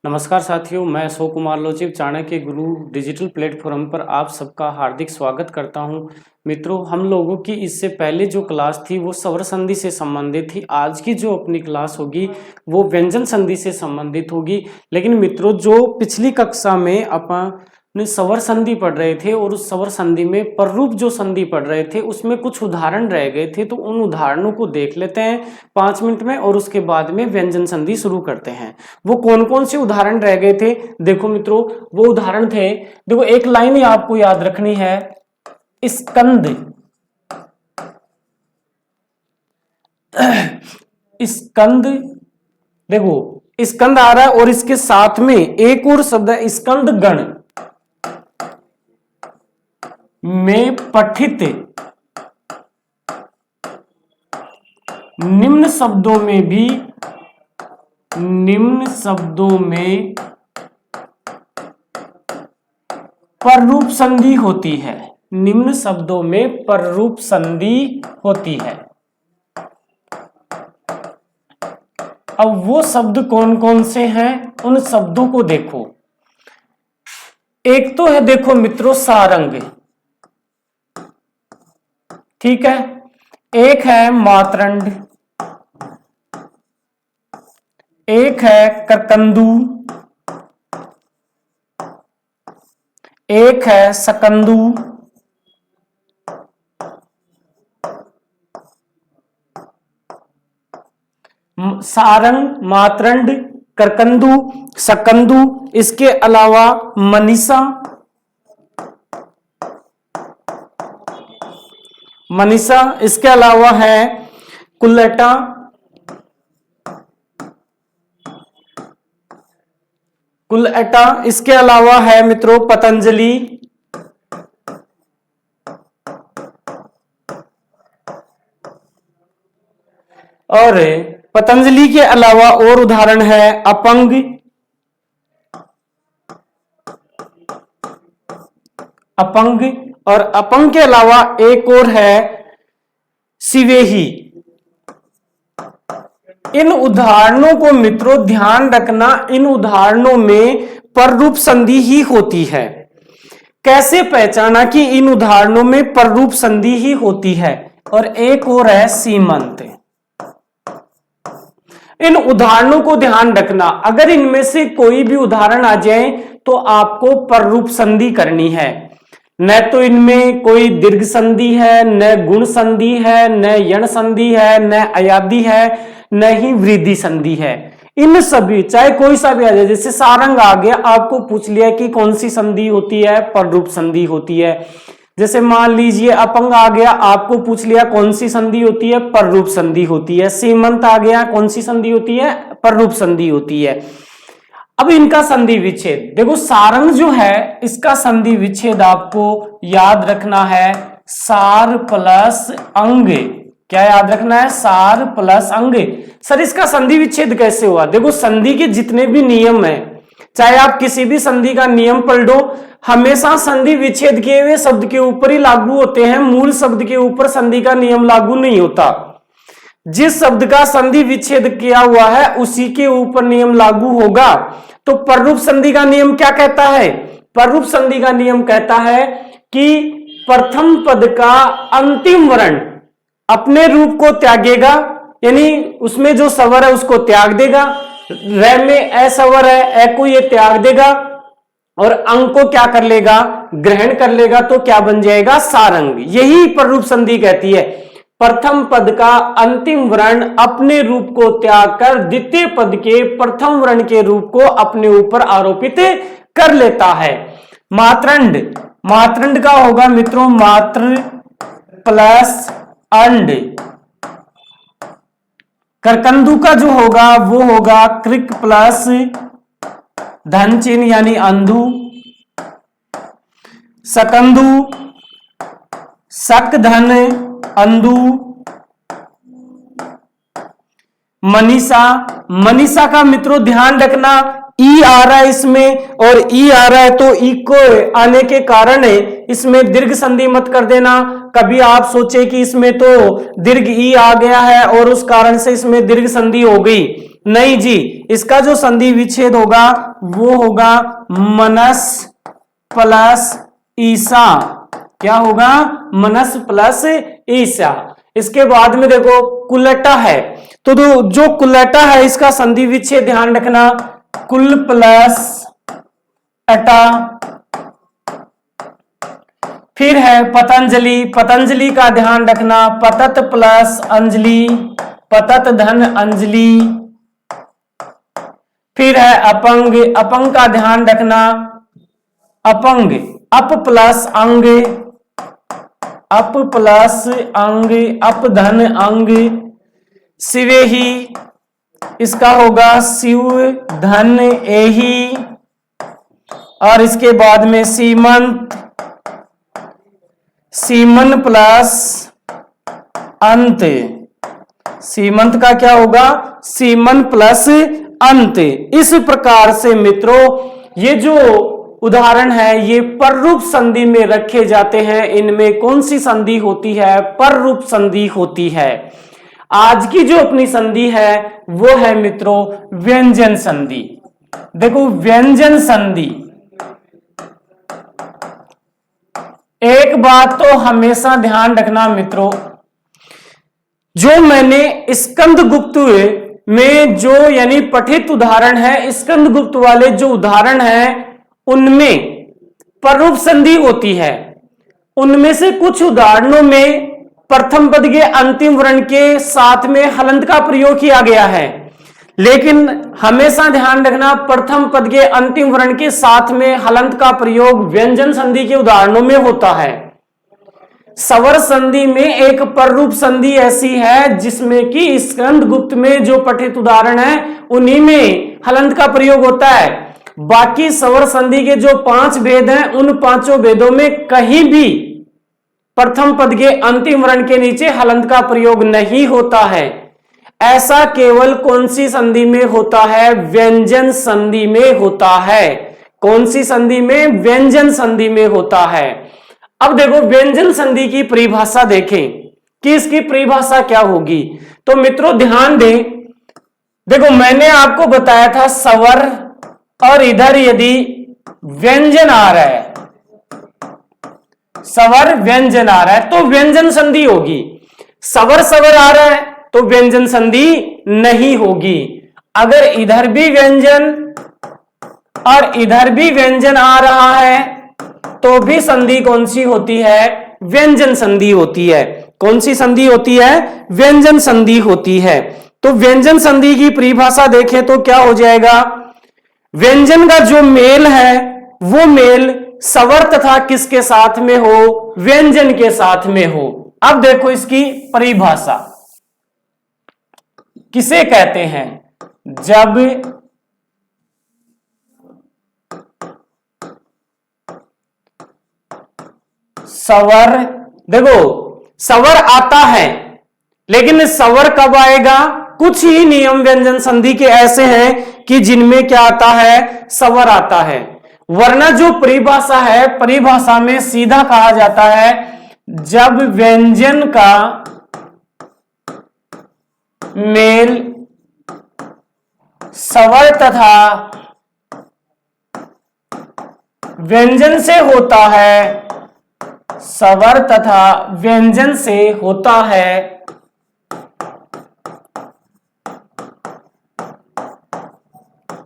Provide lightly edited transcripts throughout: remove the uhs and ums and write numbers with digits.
नमस्कार साथियों, मैं अशोक कुमार लोचिव चाणक्य गुरु डिजिटल प्लेटफॉर्म पर आप सबका हार्दिक स्वागत करता हूं। मित्रों, हम लोगों की इससे पहले जो क्लास थी वो स्वर संधि से संबंधित थी। आज की जो अपनी क्लास होगी वो व्यंजन संधि से संबंधित होगी। लेकिन मित्रों, जो पिछली कक्षा में अपन स्वर संधि पढ़ रहे थे और उस स्वर संधि में पररूप जो संधि पढ़ रहे थे उसमें कुछ उदाहरण रह गए थे, तो उन उदाहरणों को देख लेते हैं 5 मिनट में और उसके बाद में व्यंजन संधि शुरू करते हैं। वो कौन कौन से उदाहरण रह गए थे? देखो मित्रों, वो उदाहरण थे, देखो एक लाइन ही आपको याद रखनी है, स्कंद। स्कंद, देखो स्कंद आ रहा है और इसके साथ में एक और शब्द है स्कंद गण में पठित निम्न शब्दों में पररूप संधि होती है। निम्न शब्दों में पररूप संधि होती है। अब वो शब्द कौन कौन से हैं, उन शब्दों को देखो। एक तो है, देखो मित्रों, सारंग, ठीक है। एक है मातरंड, एक है करकंदू, एक है सकंदू, सारंग, मातरंड, करकंदू, सकंदू। इसके अलावा मनीषा, इसके अलावा है कुल्लटा, इसके अलावा है मित्रों पतंजलि, और पतंजलि के अलावा और उदाहरण है अपंग, और अपंग के अलावा एक और है सिवेही। इन उदाहरणों को मित्रों ध्यान रखना, इन उदाहरणों में पररूप संधि ही होती है। कैसे पहचाना कि इन उदाहरणों में पररूप संधि ही होती है? और एक और है सीमंत। इन उदाहरणों को ध्यान रखना, अगर इनमें से कोई भी उदाहरण आ जाए तो आपको पररूप संधि करनी है। न तो इनमें कोई दीर्घ संधि है, न गुण संधि है, न यण संधि है, न अयादि है, न ही वृद्धि संधि है। इन सभी, चाहे कोई सा भी आ जाए, जैसे सारंग आ गया, आपको पूछ लिया कि कौन सी संधि होती है, पररूप संधि होती है। जैसे मान लीजिए अपंग आ गया, आपको पूछ लिया कौन सी संधि होती है, पररूप संधि होती है। सीमंत आ गया, कौन सी संधि होती है, पररूप संधि होती है। अब इनका संधि विच्छेद देखो। सारंग जो है, इसका संधि विच्छेद आपको याद रखना है, सार प्लस अंग। क्या याद रखना है? सार प्लस अंग। सर इसका संधि विच्छेद कैसे हुआ? देखो, संधि के जितने भी नियम है, चाहे आप किसी भी संधि का नियम पढ़ लो, हमेशा संधि विच्छेद किए हुए शब्द के ऊपर ही लागू होते हैं। मूल शब्द के ऊपर संधि का नियम लागू नहीं होता। जिस शब्द का संधि विच्छेद किया हुआ है उसी के ऊपर नियम लागू होगा। तो पररूप संधि का नियम क्या कहता है? पररूप संधि का नियम कहता है कि प्रथम पद का अंतिम वर्ण अपने रूप को त्यागेगा, यानी उसमें जो स्वर है उसको त्याग देगा। र में ए स्वर है, ए को ये त्याग देगा और अंग को क्या कर लेगा? ग्रहण कर लेगा। तो क्या बन जाएगा? सारंग। यही पररूप संधि कहती है। प्रथम पद का अंतिम वर्ण अपने रूप को त्याग कर द्वितीय पद के प्रथम वर्ण के रूप को अपने ऊपर आरोपित कर लेता है। मातरंड का होगा मित्रों मात्र प्लस अंड। करकंदू का जो होगा वो होगा कृक प्लस धन चिन्ह यानी अंधु। सकंदू सक धन अंधु। मनीषा का मित्रों ध्यान रखना, ई आ रहा है इसमें और ई आ रहा है, तो ई को आने के कारण इसमें दीर्घ संधि मत कर देना। कभी आप सोचे कि इसमें तो दीर्घ ई आ गया है और उस कारण से इसमें दीर्घ संधि हो गई। नहीं जी, इसका जो संधि विच्छेद होगा वो होगा मनस प्लस ईसा। क्या होगा? मनस प्लस ईसा। इसके बाद में देखो कुलटा है, तो जो कुलटा है इसका संधि विच्छेद ध्यान रखना, कुल प्लस अटा। फिर है पतंजलि, पतंजलि का ध्यान रखना, पतत प्लस अंजलि, पतत धन अंजलि। फिर है अपंग, अपंग का ध्यान रखना, अपंग, अप प्लस अंग, अप प्लस अंग, अप धन अंग। शिवेही, इसका होगा शिव धन एही। और इसके बाद में सीमंत, सीमन प्लस अंत, सीमंत का क्या होगा? सीमन प्लस अंत। इस प्रकार से मित्रों ये जो उदाहरण है ये पररूप संधि में रखे जाते हैं। इनमें कौन सी संधि होती है? पररूप संधि होती है। आज की जो अपनी संधि है वो है मित्रों व्यंजन संधि। देखो व्यंजन संधि, एक बात तो हमेशा ध्यान रखना मित्रों, जो मैंने स्कंदगुप्त में जो यानी पठित उदाहरण है, स्कंदगुप्त वाले जो उदाहरण है उनमें पररूप संधि होती है। उनमें से कुछ उदाहरणों में प्रथम पद के अंतिम वर्ण के साथ में हलंत का प्रयोग किया गया है, लेकिन हमेशा ध्यान रखना प्रथम पद के अंतिम वर्ण के साथ में हलंत का प्रयोग व्यंजन संधि के उदाहरणों में होता है। सवर संधि में एक पररूप संधि ऐसी है जिसमें कि स्कंदगुप्त में जो पठित उदाहरण है उन्हीं में हलंत का प्रयोग होता है। बाकी सवर संधि के जो 5 भेद हैं उन 5 भेदों में कहीं भी प्रथम पद के अंतिम वर्ण के नीचे हलंत का प्रयोग नहीं होता है। ऐसा केवल कौन सी संधि में होता है? व्यंजन संधि में होता है। कौन सी संधि में? व्यंजन संधि में होता है। अब देखो व्यंजन संधि की परिभाषा देखें कि इसकी परिभाषा क्या होगी। तो मित्रों ध्यान दें, देखो मैंने आपको बताया था स्वर और इधर यदि व्यंजन आ रहा है, स्वर व्यंजन आ रहा है तो व्यंजन संधि होगी। स्वर स्वर आ रहा है तो व्यंजन संधि नहीं होगी। अगर इधर भी व्यंजन और इधर भी व्यंजन आ रहा है तो भी संधि कौन सी होती है? व्यंजन संधि होती है। कौन सी संधि होती है? व्यंजन संधि होती है। तो व्यंजन संधि की परिभाषा देखें तो क्या हो जाएगा? व्यंजन का जो मेल है वो मेल स्वर तथा किसके साथ में हो? व्यंजन के साथ में हो। अब देखो इसकी परिभाषा किसे कहते हैं? जब स्वर, देखो स्वर आता है लेकिन स्वर कब आएगा? कुछ ही नियम व्यंजन संधि के ऐसे हैं कि जिनमें क्या आता है? स्वर आता है। वरना जो परिभाषा है, परिभाषा में सीधा कहा जाता है जब व्यंजन का मेल स्वर तथा व्यंजन से होता है, स्वर तथा व्यंजन से होता है,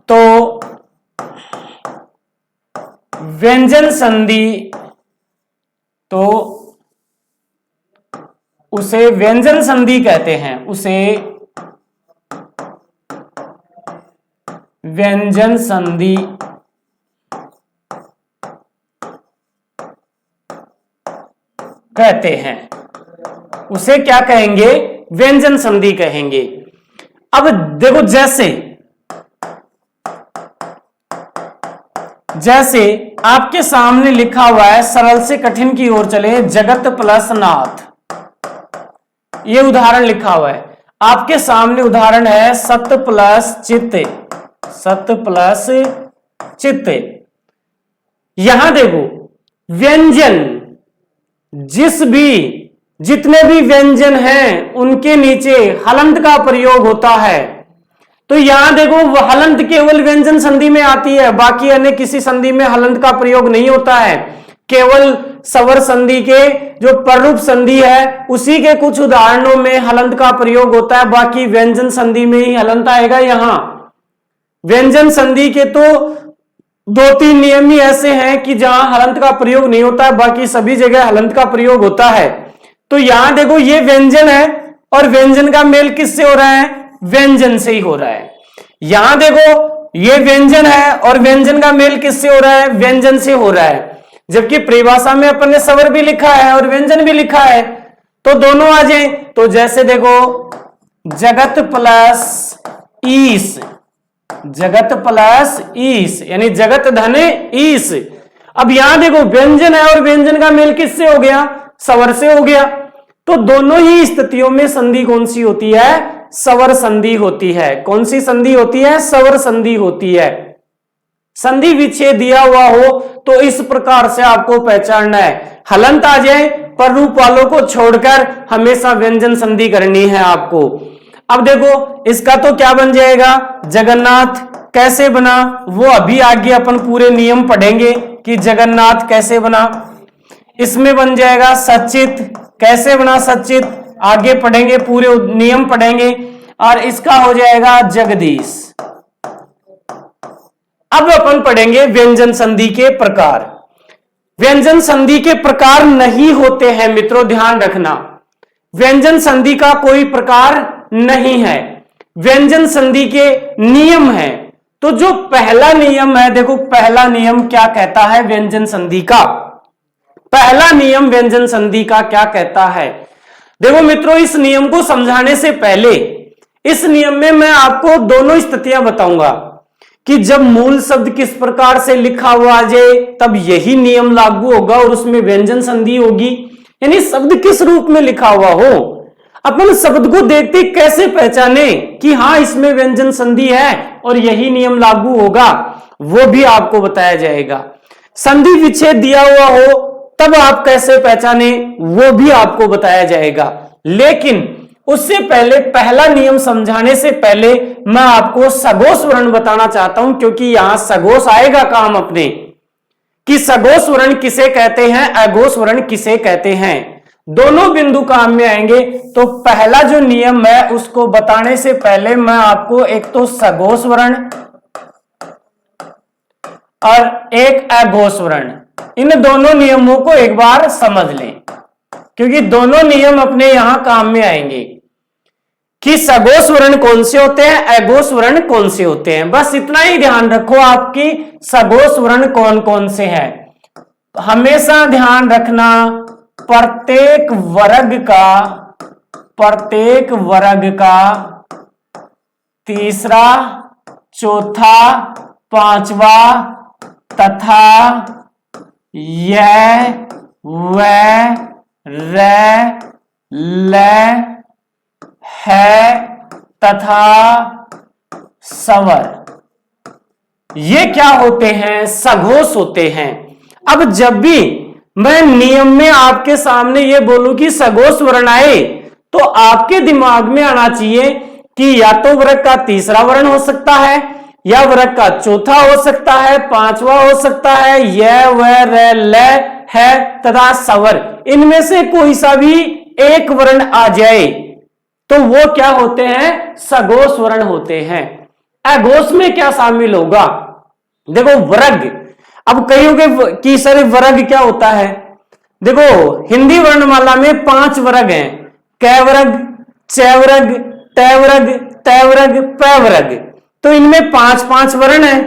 तो व्यंजन संधि, तो उसे व्यंजन संधि कहते हैं। उसे व्यंजन संधि कहते हैं। उसे क्या कहेंगे? व्यंजन संधि कहेंगे। अब देखो जैसे आपके सामने लिखा हुआ है, सरल से कठिन की ओर चले, जगत प्लस नाथ, ये उदाहरण लिखा हुआ है। आपके सामने उदाहरण है सत्य प्लस चित्त, सत्य प्लस चित्त। यहां देखो व्यंजन जिस भी जितने भी व्यंजन हैं उनके नीचे हलंत का प्रयोग होता है। तो यहां देखो हलंत केवल व्यंजन संधि में आती है, बाकी अन्य किसी संधि में हलंत का प्रयोग नहीं होता है। केवल स्वर संधि के जो प्ररूप संधि है उसी के कुछ उदाहरणों में हलंत का प्रयोग होता है, बाकी व्यंजन संधि में ही हलंत आएगा। यहां व्यंजन संधि के तो 2-3 नियम ही ऐसे हैं कि जहां हलंत का प्रयोग नहीं होता है, बाकी सभी जगह हलंत का प्रयोग होता है। तो यहां देखो ये व्यंजन है और व्यंजन का मेल किससे हो रहा है? व्यंजन से ही हो रहा है। यहां देखो ये व्यंजन है और व्यंजन का मेल किससे हो रहा है? व्यंजन से हो रहा है। जबकि परिभाषा में अपन ने स्वर भी लिखा है और व्यंजन भी लिखा है, तो दोनों आ जाए। तो जैसे देखो जगत प्लस ईस, जगत प्लस ईस यानी जगत धन ईस। अब यहां देखो व्यंजन है और व्यंजन का मेल किससे हो गया? स्वर से हो गया। तो दोनों ही स्थितियों में संधि कौन सी होती है? स्वर संधि होती है। कौन सी संधि होती है? स्वर संधि होती है। संधि विच्छेद दिया हुआ हो तो इस प्रकार से आपको पहचानना है। हलंत आ जाए पर रूप वालों को छोड़कर हमेशा व्यंजन संधि करनी है आपको। अब देखो इसका तो क्या बन जाएगा? जगन्नाथ कैसे बना वो अभी आगे अपन पूरे नियम पढ़ेंगे कि जगन्नाथ कैसे बना। इसमें बन जाएगा सचित, कैसे बना सचित आगे पढ़ेंगे, पूरे नियम पढ़ेंगे। और इसका हो जाएगा जगदीश। अब अपन पढ़ेंगे व्यंजन संधि के प्रकार। व्यंजन संधि के प्रकार नहीं होते हैं मित्रों, ध्यान रखना। व्यंजन संधि का कोई प्रकार नहीं है, व्यंजन संधि के नियम है। तो जो पहला नियम है, देखो पहला नियम क्या कहता है व्यंजन संधि का। पहला नियम व्यंजन संधि का क्या कहता है? देखो मित्रों इस नियम को समझाने से पहले इस नियम में मैं आपको दोनों स्थितियां बताऊंगा कि जब मूल शब्द किस प्रकार से लिखा हुआ आ जाए तब यही नियम लागू होगा और उसमें व्यंजन संधि होगी। यानी शब्द किस रूप में लिखा हुआ हो, अपन शब्द को देखते कैसे पहचाने कि हाँ इसमें व्यंजन संधि है और यही नियम लागू होगा, वो भी आपको बताया जाएगा। संधि विच्छेद दिया हुआ हो तब आप कैसे पहचाने वो भी आपको बताया जाएगा। लेकिन उससे पहले पहला नियम समझाने से पहले मैं आपको सगोष वर्ण बताना चाहता हूं, क्योंकि यहां सगोष आएगा काम अपने कि सगोष वर्ण किसे कहते हैं, अघोष वर्ण किसे कहते हैं, दोनों बिंदु काम में आएंगे। तो पहला जो नियम है उसको बताने से पहले मैं आपको एक तो सगोष वर्ण और एक अघोष वर्ण, इन दोनों नियमों को एक बार समझ लें, क्योंकि दोनों नियम अपने यहां काम में आएंगे कि सगोष वर्ण कौन से होते हैं, अघोष वर्ण कौन से होते हैं। बस इतना ही ध्यान रखो आपकी सगोष वर्ण कौन कौन से हैं। हमेशा ध्यान रखना प्रत्येक वर्ग का तीसरा, चौथा, पांचवा तथा यह, वह, रे, ले, है तथा स्वर, ये क्या होते हैं? सघोष होते हैं। अब जब भी मैं नियम में आपके सामने ये बोलूं कि सघोष वर्ण आए तो आपके दिमाग में आना चाहिए कि या तो वर्ग का तीसरा वर्ण हो सकता है, या वर्ग का चौथा हो सकता है, पांचवा हो सकता है, यह, वह, रे, ले, है तथा स्वर, इनमें से कोई सा भी एक वर्ण आ जाए तो वो क्या होते हैं? सघोष वर्ण होते हैं। अघोष में क्या शामिल होगा? देखो वर्ग, अब कहोगे कि सर वर्ग क्या होता है? देखो हिंदी वर्णमाला में 5 वर्ग हैं, क वर्ग, च वर्ग, ट वर्ग, त वर्ग, प वर्ग। तो इनमें 5-5 वर्ण है।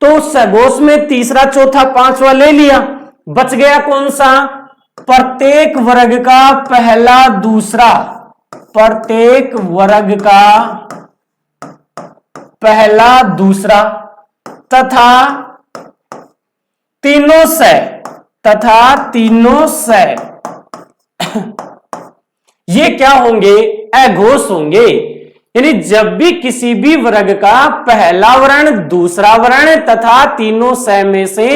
तो सघोष में तीसरा, चौथा, पांचवा ले लिया, बच गया कौन सा? प्रत्येक वर्ग का पहला, दूसरा, प्रत्येक वर्ग का पहला, दूसरा तथा तीनों से ये क्या होंगे? अघोष होंगे। यानी जब भी किसी भी वर्ग का पहला वर्ण, दूसरा वर्ण तथा तीनों से में से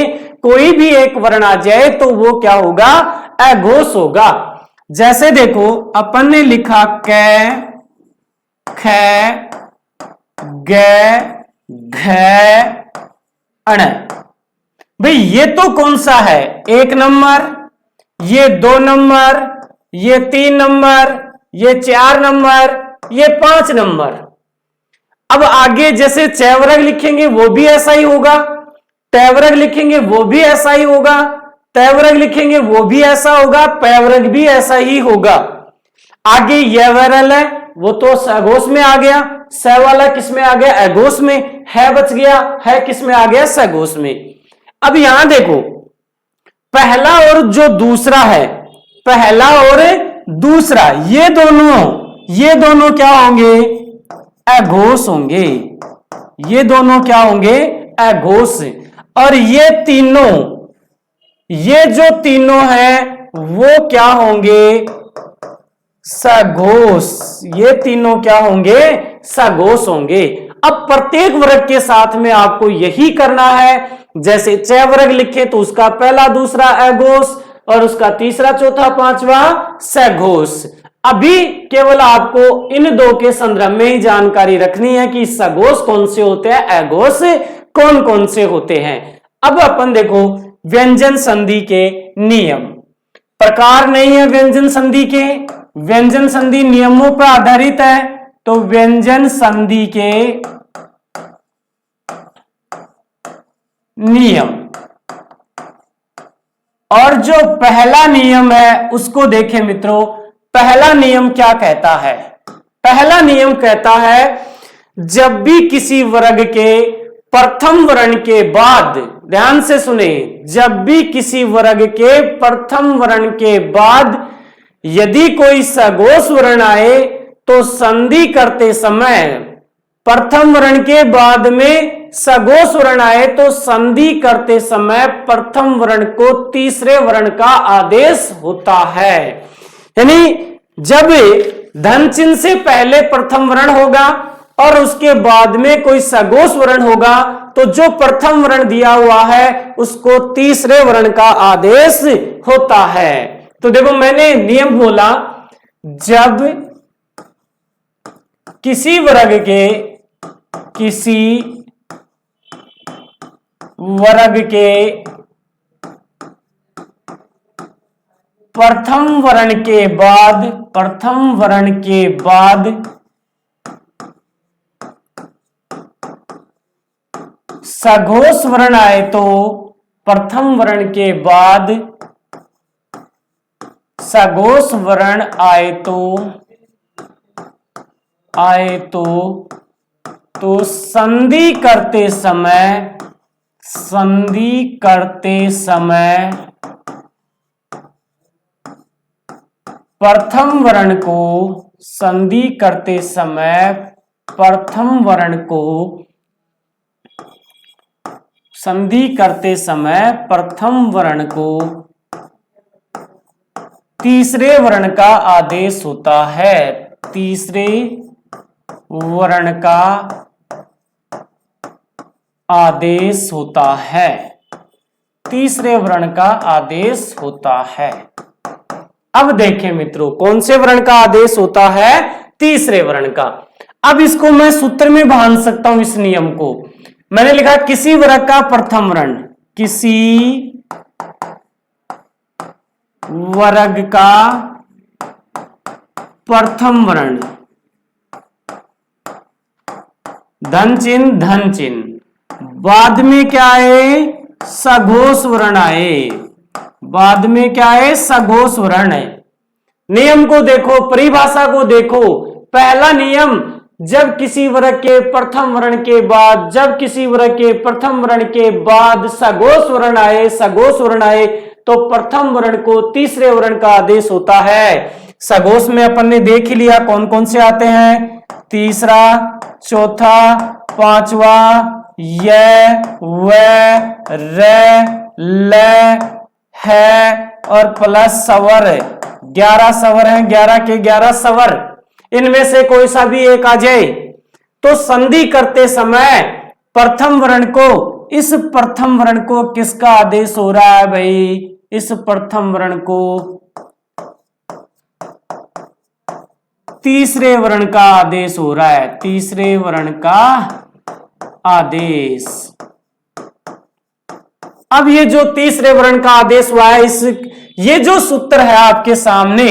कोई भी एक वर्ण आ जाए तो वो क्या होगा? अघोष होगा। जैसे देखो अपन ने लिखा कै, खे, गे, घे, अण। भाई ये तो कौन सा है? 1 नंबर, ये 2 नंबर, ये 3 नंबर, ये 4 नंबर, ये 5 नंबर। अब आगे जैसे चैवर्ग लिखेंगे वो भी ऐसा ही होगा, तैवर्ग लिखेंगे वो भी ऐसा ही होगा, तैवर्ग लिखेंगे वो भी ऐसा होगा, पैवर्ग भी ऐसा ही होगा। आगे यवरल है वो तो सगोश में आ गया, स वाला किस में आ गया? अघोष में। है बच गया, है किस में आ गया? सगोश में। अब यहां देखो पहला और जो दूसरा है, पहला और दूसरा, ये दोनों क्या होंगे? अघोष होंगे। ये दोनों क्या होंगे? अघोष। और ये जो तीनों हैं वो क्या होंगे? सघोष। ये तीनों क्या होंगे? सघोष होंगे। अब प्रत्येक वर्ग के साथ में आपको यही करना है। जैसे च वर्ग लिखे तो उसका पहला दूसरा अघोष और उसका तीसरा चौथा पांचवा सघोष। अभी केवल आपको इन दो के संदर्भ में ही जानकारी रखनी है कि सघोष कौन से होते हैं, अघोष कौन कौन से होते हैं। अब अपन देखो व्यंजन संधि के नियम। प्रकार नहीं है व्यंजन संधि के, व्यंजन संधि नियमों पर आधारित है। तो व्यंजन संधि के नियम, और जो पहला नियम है उसको देखें मित्रों। पहला नियम क्या कहता है? पहला नियम कहता है जब भी किसी वर्ग के प्रथम वर्ण के बाद, ध्यान से सुने, जब भी किसी वर्ग के प्रथम वर्ण के बाद यदि कोई सघोष वर्ण आए तो संधि करते समय, प्रथम वर्ण के बाद में सघोष वर्ण आए तो संधि करते समय प्रथम वर्ण को तीसरे वर्ण का आदेश होता है। यानी जब धन चिन्ह से पहले प्रथम वर्ण होगा और उसके बाद में कोई सघोष वर्ण होगा तो जो प्रथम वर्ण दिया हुआ है उसको तीसरे वर्ण का आदेश होता है। तो देखो मैंने नियम बोला, जब किसी वर्ग के प्रथम वर्ण के बाद सघोष वर्ण आए तो, प्रथम वर्ण के बाद सघोष वर्ण आए तो संधि करते समय प्रथम वर्ण को तीसरे वर्ण का आदेश होता है। तीसरे वर्ण का आदेश होता है। तीसरे वर्ण का आदेश होता है। अब देखें मित्रों कौन से वर्ण का आदेश होता है? तीसरे वर्ण का। अब इसको मैं सूत्र में बांध सकता हूं। इस नियम को मैंने लिखा किसी वर्ग का प्रथम वर्ण, किसी वर्ग का प्रथम वर्ण, धन चिन्ह, बाद में क्या है? सघोष वर्ण आए। बाद में क्या है? सघोष वर्ण है। नियम को देखो, परिभाषा को देखो। पहला नियम, जब किसी वर्ग के प्रथम वर्ण के बाद सघोष वर्ण आए तो प्रथम वर्ण को तीसरे वर्ण का आदेश होता है। सघोष में अपन ने देख ही लिया कौन कौन से आते हैं, तीसरा, चौथा, पांचवा, य, व, र, ल, है और प्लस सवर। 11 सवर हैं, 11 के 11 सवर। इनमें से कोई सा भी एक आ जाए तो संधि करते समय प्रथम वर्ण को, इस प्रथम वर्ण को किसका आदेश हो रहा है भाई? इस प्रथम वर्ण को तीसरे वर्ण का आदेश हो रहा है, तीसरे वर्ण का आदेश। अब ये जो तीसरे वर्ण का आदेश हुआ है, ये जो सूत्र है आपके सामने,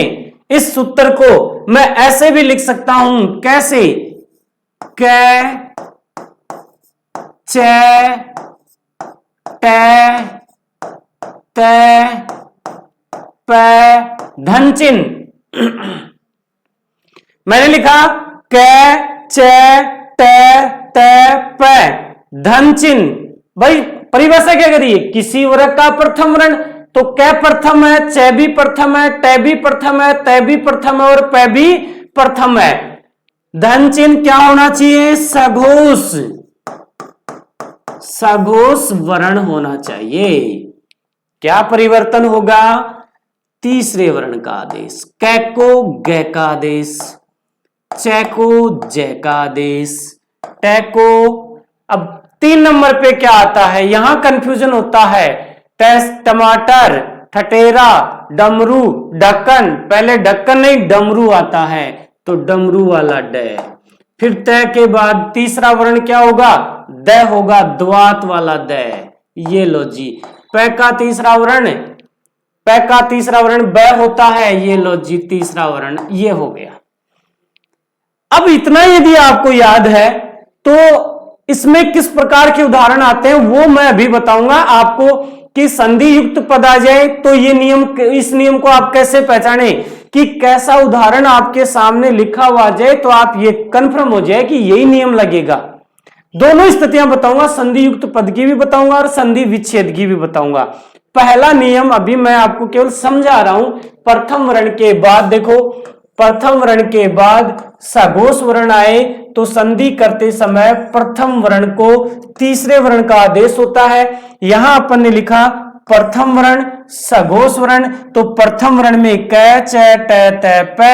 इस सूत्र को मैं ऐसे भी लिख सकता हूं, कैसे? कै चे टे ते पे धन चिन्ह। मैंने लिखा कै चे टे ते पे धन चिन्ह। भाई परिभाषा क्या करिए? किसी वर्ग का प्रथम वर्ण, तो कै प्रथम है, चे भी प्रथम है, टे भी प्रथम है, ते भी प्रथम है और पे भी प्रथम है। धन चिन्ह क्या होना चाहिए? सघोष, सघोष वर्ण होना चाहिए। क्या परिवर्तन होगा? तीसरे वर्ण का आदेश। कै को गे का आदेश, चे को जय का आदेश, टे को। अब 3 नंबर पे क्या आता है? यहां कंफ्यूजन होता है। टमाटर, ठटेरा, डमरू, ढक्कन। पहले ढक्कन नहीं डमरू आता है, तो डमरू वाला डे। फिर तय के बाद तीसरा वर्ण क्या होगा? द होगा, द्वात वाला द। ये लो जी। पे का तीसरा वर्ण, पे का तीसरा वर्ण ब होता है। ये लो जी तीसरा वर्ण, ये हो गया। अब इतना यदि आपको याद है तो इसमें किस प्रकार के उदाहरण आते हैं वो मैं अभी बताऊंगा आपको, कि संधि युक्त पद आ जाए तो ये नियम, इस नियम को आप कैसे पहचाने, कि कैसा उदाहरण आपके सामने लिखा हुआ जाए तो आप ये कंफर्म हो जाए कि यही नियम लगेगा। दोनों स्थितियां बताऊंगा, संधि युक्त पद की भी बताऊंगा और संधि विच्छेद की भी बताऊंगा। पहला नियम अभी मैं आपको केवल समझा रहा हूं। प्रथम वर्ण के बाद देखो, प्रथम वर्ण के बाद सघोष वर्ण आए तो संधि करते समय प्रथम वर्ण को तीसरे वर्ण का आदेश होता है। यहां अपन ने लिखा प्रथम वर्ण सघोष वर्ण, तो प्रथम वर्ण में कै चे टे ते पे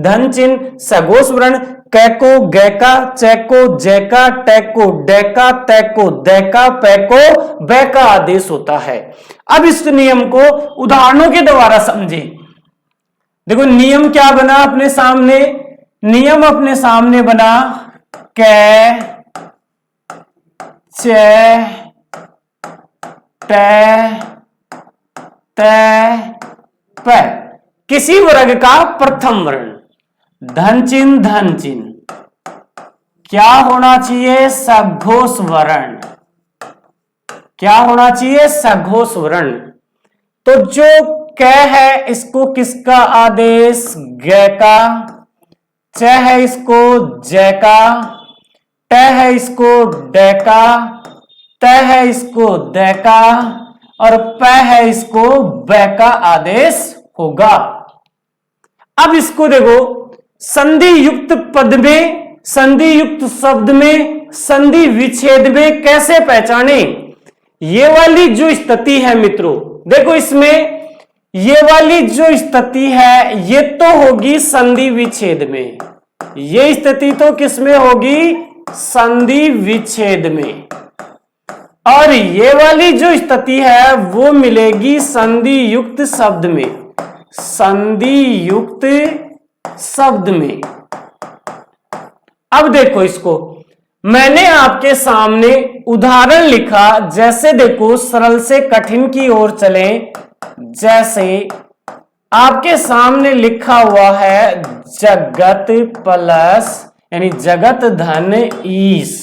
धन चिन्ह, सघोष वर्ण कै को गे का, चे को जय का, टे को डे का, ते को दे का, पे को बे का आदेश होता है। अब इस नियम को उदाहरणों के द्वारा समझे। देखो नियम क्या बना अपने सामने? नियम अपने सामने बना कै चे टे ते पे किसी वर्ग का प्रथम वर्ण, धन चिन्ह धन चिन्ह, क्या होना चाहिए? सघोष वर्ण। क्या होना चाहिए? सघोष वर्ण। तो जो कै है इसको किसका आदेश? गे का। च है इसको जय का, ट है इसको डे का, त है इसको दे का और प है इसको ब का आदेश होगा। अब इसको देखो, संधि युक्त पद में, संधि युक्त शब्द में, संधि विच्छेद में कैसे पहचाने? ये वाली जो स्थिति है मित्रों, देखो इसमें ये वाली जो स्थिति है ये तो होगी संधि विच्छेद में, ये स्थिति तो किसमें होगी? संधि विच्छेद में। और ये वाली जो स्थिति है वो मिलेगी संधि युक्त शब्द में, संधि युक्त शब्द में। अब देखो इसको, मैंने आपके सामने उदाहरण लिखा, जैसे देखो सरल से कठिन की ओर चलें। जैसे आपके सामने लिखा हुआ है जगत प्लस यानी जगत धन ईश,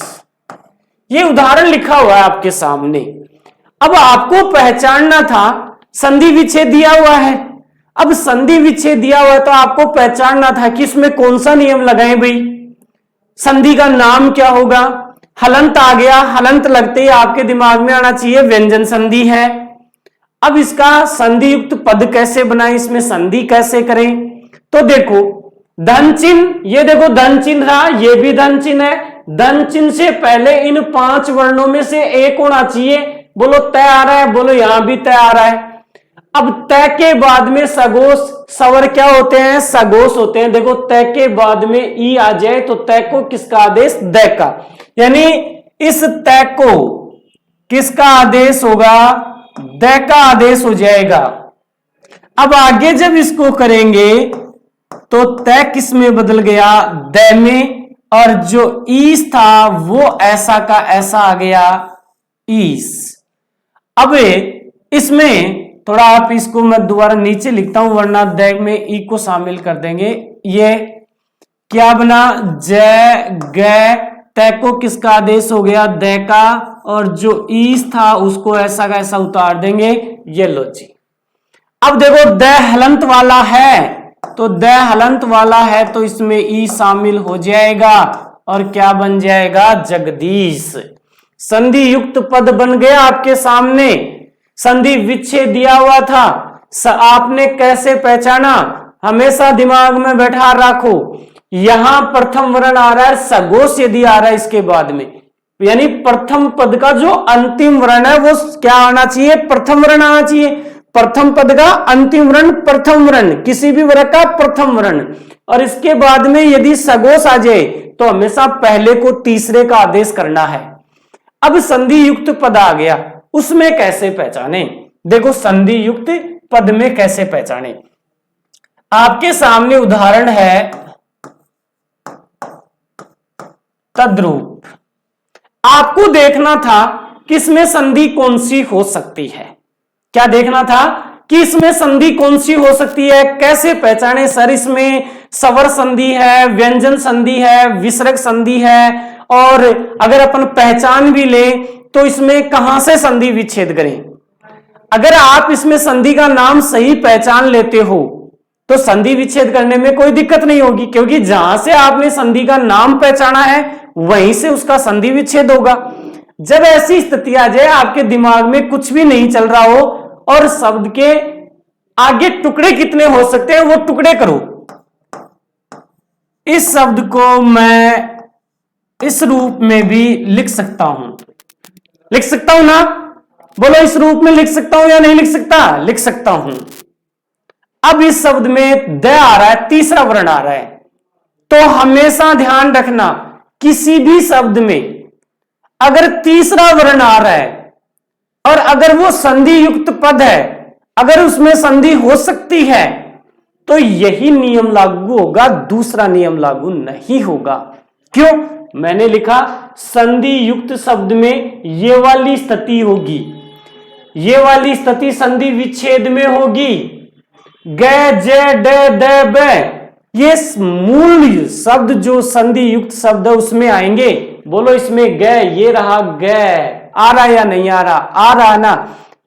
ये उदाहरण लिखा हुआ है आपके सामने। अब आपको पहचानना था, संधि विच्छेद दिया हुआ है। अब संधि विच्छेद दिया हुआ है तो आपको पहचानना था कि इसमें कौन सा नियम लगाएं भाई। संधि का नाम क्या होगा? हलंत आ गया, हलंत लगते ही आपके दिमाग में आना चाहिए व्यंजन संधि है। अब इसका संधि युक्त पद कैसे बनाएं, इसमें संधि कैसे करें? तो देखो धन चिन्ह, ये देखो धन चिन्ह रहा, ये भी धन चिन्ह है। धन चिन्ह से पहले इन 5 वर्णों में से एक होना चाहिए। बोलो तय आ रहा है, बोलो यहां भी तय आ रहा है। अब तय के बाद में सघोष स्वर क्या होते हैं? सघोष होते हैं। देखो तय के बाद में ई आ जाए तो तय को किसका आदेश? द का, यानी इस तय को किसका आदेश होगा? द का आदेश हो जाएगा। अब आगे जब इसको करेंगे तो तय किस में बदल गया, दै में, और जो ईस था वो ऐसा का ऐसा आ गया ईस। अब इसमें थोड़ा आप इसको मैं दोबारा नीचे लिखता हूं वरना दै में ई को शामिल कर देंगे। ये क्या बना, जय गै, तय को किसका आदेश हो गया, दै का, और जो ईस था उसको ऐसा का ऐसा उतार देंगे। ये लो जी। अब देखो दै हलंत वाला है, तो दै हलंत वाला है तो इसमें ई शामिल हो जाएगा और क्या बन जाएगा, जगदीश। संधि युक्त पद बन गया आपके सामने। संधि विच्छेद दिया हुआ था, आपने कैसे पहचाना, हमेशा दिमाग में बैठा रखो। यहां प्रथम वर्ण आ रहा है, सगोश यदि आ रहा है इसके बाद में, यानी प्रथम पद का जो अंतिम वर्ण है वो क्या आना चाहिए, प्रथम वर्ण आना चाहिए। प्रथम पद का अंतिम वर्ण प्रथम वर्ण, किसी भी वर्ग का प्रथम वर्ण, और इसके बाद में यदि सगोश आ जाए तो हमेशा पहले को तीसरे का आदेश करना है। अब संधि युक्त पद आ गया, उसमें कैसे पहचाने, देखो संधि युक्त पद में कैसे पहचाने। आपके सामने उदाहरण है तद्रूप। आपको देखना था कि इसमें संधि कौन सी हो सकती है, क्या देखना था कि इसमें संधि कौन सी हो सकती है, कैसे पहचाने सर, इसमें स्वर संधि है, व्यंजन संधि है, विसर्ग संधि है, और अगर अपन पहचान भी ले तो इसमें कहां से संधि विच्छेद करें। अगर आप इसमें संधि का नाम सही पहचान लेते हो तो संधि विच्छेद करने में कोई दिक्कत नहीं होगी, क्योंकि जहां से आपने संधि का नाम पहचाना है वहीं से उसका संधि विच्छेद होगा। जब ऐसी स्थिति आ जाए आपके दिमाग में कुछ भी नहीं चल रहा हो और शब्द के आगे टुकड़े कितने हो सकते हैं वो टुकड़े करो। इस शब्द को मैं इस रूप में भी लिख सकता हूं, लिख सकता हूं ना, बोलो इस रूप में लिख सकता हूं या नहीं लिख सकता, लिख सकता हूं। अब इस शब्द में द आ रहा है, तीसरा वर्ण आ रहा है, तो हमेशा ध्यान रखना किसी भी शब्द में अगर तीसरा वर्ण आ रहा है और अगर वो संधि युक्त पद है, अगर उसमें संधि हो सकती है तो यही नियम लागू होगा, दूसरा नियम लागू नहीं होगा। क्यों, मैंने लिखा संधि युक्त शब्द में ये वाली स्थिति होगी, ये वाली स्थिति संधि विच्छेद में होगी। ग ज ड द ब ये मूल शब्द जो संधि युक्त शब्द है उसमें आएंगे। बोलो इसमें ग, ये रहा ग, आ रहा या नहीं आ रहा, आ रहा ना,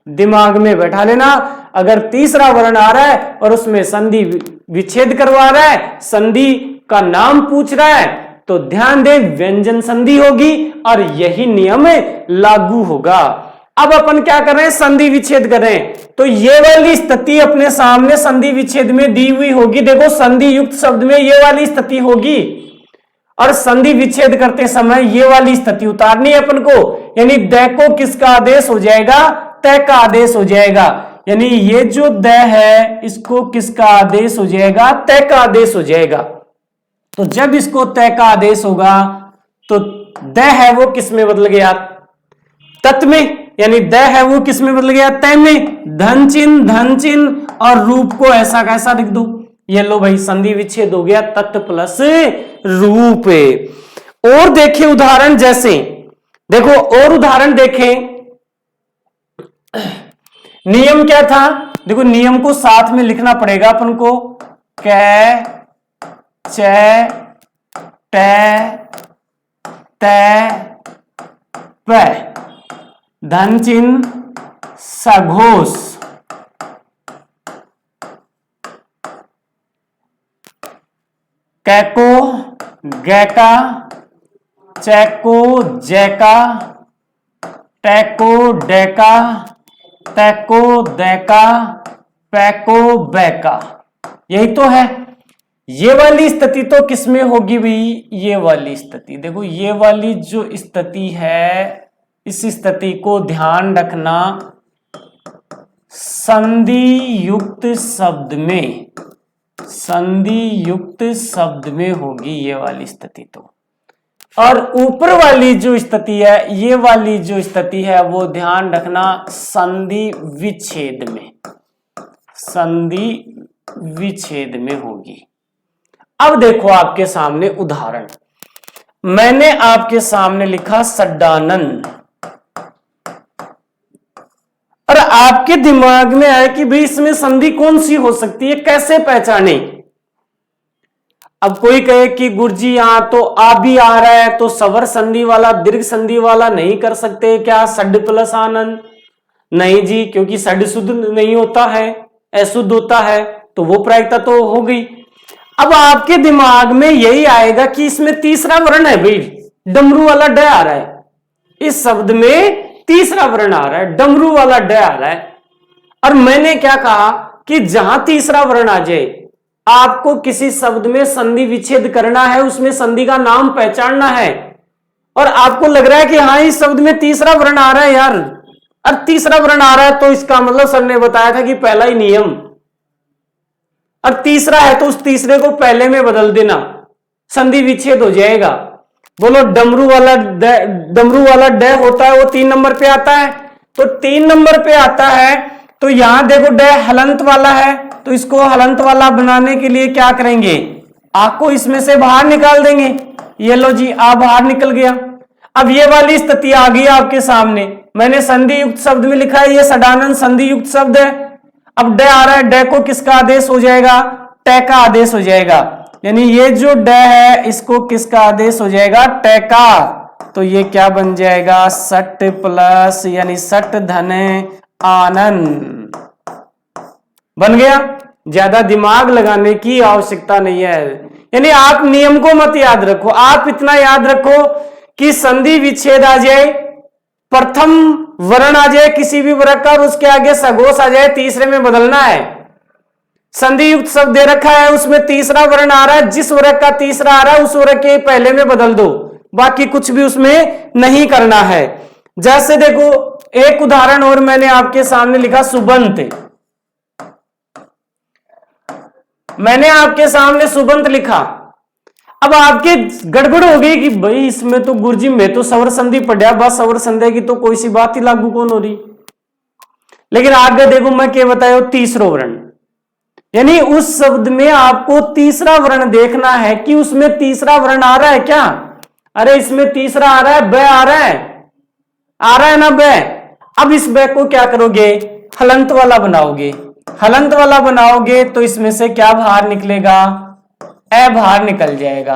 दिमाग में बैठा लेना। अगर तीसरा वर्ण आ रहा है और उसमें संधि विच्छेद करवा रहा है, संधि का नाम पूछ रहा है, तो ध्यान दे व्यंजन संधि होगी और यही नियम लागू होगा। अब अपन क्या कर रहे हैं, संधि विच्छेद कर रहे हैं, तो ये वाली स्थिति अपने सामने संधि विच्छेद में दी हुई होगी। देखो संधि युक्त शब्द में ये वाली स्थिति होगी और संधि विच्छेद करते समय ये वाली स्थिति उतारनी है अपन को, यानी द को किसका आदेश हो जाएगा, तय का आदेश हो जाएगा। यानी ये जो द है इसको किसका आदेश हो जाएगा, तय का आदेश हो जाएगा। तो जब इसको तय का आदेश होगा तो द है वो किस में बदल गया, तत् में, यानी द है वो किस में बदल गया, तय में। धन चिन्ह और रूप को ऐसा कैसा लिख दो, ये लो भाई संधि विच्छेद हो गया, तत् प्लस रूप। और देखिए उदाहरण, जैसे देखो और उदाहरण देखें, नियम क्या था, देखो नियम को साथ में लिखना पड़ेगा अपन को, कै च ट त प, धन चिन्ह सघोष, कै को गै का, च को जै का, ट को ड का, त को द का, प को ब का। यही तो है। ये वाली स्थिति तो किसमें होगी भाई, ये वाली स्थिति। देखो ये वाली जो स्थिति है, इस स्थिति को ध्यान रखना, संधि युक्त शब्द में, संधि युक्त शब्द में होगी ये वाली स्थिति तो। और ऊपर वाली जो स्थिति है, ये वाली जो स्थिति है वो ध्यान रखना संधि विच्छेद में, संधि विच्छेद में होगी। अब देखो आपके सामने उदाहरण, मैंने आपके सामने लिखा सड्डानंद, और आपके दिमाग में आया कि भाई इसमें संधि कौन सी हो सकती है, कैसे पहचाने। अब कोई कहे कि गुरुजी यहां तो आ भी आ रहा है, तो सवर संधि वाला दीर्घ संधि वाला नहीं कर सकते क्या, सड प्लस आनंद? नहीं जी, क्योंकि सड शुद्ध नहीं होता है, अशुद्ध होता है, तो वो प्रायिकता तो हो गई। अब आपके दिमाग में यही आएगा कि इसमें तीसरा वर्ण है भाई, डमरू वाला ड आ रहा है, इस शब्द में तीसरा वर्ण आ रहा है, डमरू वाला ड आ रहा है। और मैंने क्या कहा कि जहां तीसरा वर्ण आ जाए, आपको किसी शब्द में संधि विच्छेद करना है, उसमें संधि का नाम पहचानना है, और आपको लग रहा है कि हाँ इस शब्द में तीसरा वर्ण आ रहा है यार, और तीसरा वर्ण आ रहा है, तो इसका मतलब सर ने बताया था कि पहला ही नियम, और तीसरा है तो उस तीसरे को पहले में बदल देना, संधि विच्छेद हो जाएगा। बोलो डमरू वाला ड होता है वो 3 नंबर पे आता है, तो 3 नंबर पे आता है, तो यहां देखो ड हलंत वाला है, तो इसको हलंत वाला बनाने के लिए क्या करेंगे, आ को इसमें से बाहर निकाल देंगे। ये लो जी, आ बाहर निकल गया। अब ये वाली स्थिति आ गई आपके सामने, मैंने संधि युक्त शब्द में लिखा है, ये सडानंद संधि युक्त शब्द है। अब ड आ रहा है, ड को किसका आदेश हो जाएगा, ट का आदेश हो जाएगा, यानी ये जो ड है इसको किसका आदेश हो जाएगा, ट का। तो ये क्या बन जाएगा, सट प्लस यानी सट धन आनंद बन गया। ज्यादा दिमाग लगाने की आवश्यकता नहीं है, यानी आप नियम को मत याद रखो, आप इतना याद रखो कि संधि विच्छेद आ जाए, प्रथम वर्ण आ जाए किसी भी वर्ग का, और उसके आगे सगोश आ जाए, तीसरे में बदलना है। संधि युक्त शब्द दे रखा है, उसमें तीसरा वर्ण आ रहा है, जिस वर्ग का तीसरा आ रहा है उस वर्ग के पहले में बदल दो, बाकी कुछ भी उसमें नहीं करना है। जैसे देखो एक उदाहरण और मैंने आपके सामने लिखा सुबंत, मैंने आपके सामने सुबंत लिखा। अब आपके गड़बड़ हो गई कि भाई इसमें तो गुरुजी मैं तो सवर संधि पढ़ा, बस सवर संधि की तो कोई सी बात ही लागू कौन हो रही। लेकिन आगे देखो मैं क्या बताया, तीसरा वर्ण, यानी उस शब्द में आपको तीसरा वर्ण देखना है कि उसमें तीसरा वर्ण आ रहा है क्या। अरे इसमें तीसरा आ रहा है, ब आ रहा है ना ब। अब इस ब को क्या करोगे, हलंत वाला बनाओगे, हलंत वाला बनाओगे तो इसमें से क्या बाहर निकलेगा, ए बाहर निकल जाएगा,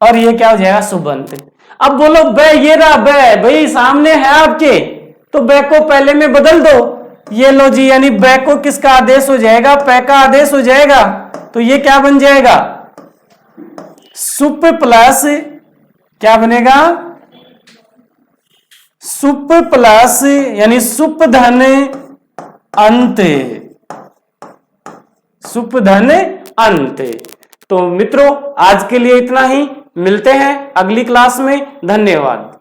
और ये क्या हो जाएगा, सुबंत। अब बोलो ब, ये रहा ब, भाई सामने है आपके, तो ब को पहले में बदल दो, ये लो जी, यानी ब को किसका आदेश हो जाएगा, प का आदेश हो जाएगा, तो ये क्या बन जाएगा, सुप प्लस क्या बनेगा, सुप प्लस यानी सुप धन अंत, सुप धन अंत। तो मित्रों आज के लिए इतना ही, मिलते हैं अगली क्लास में, धन्यवाद।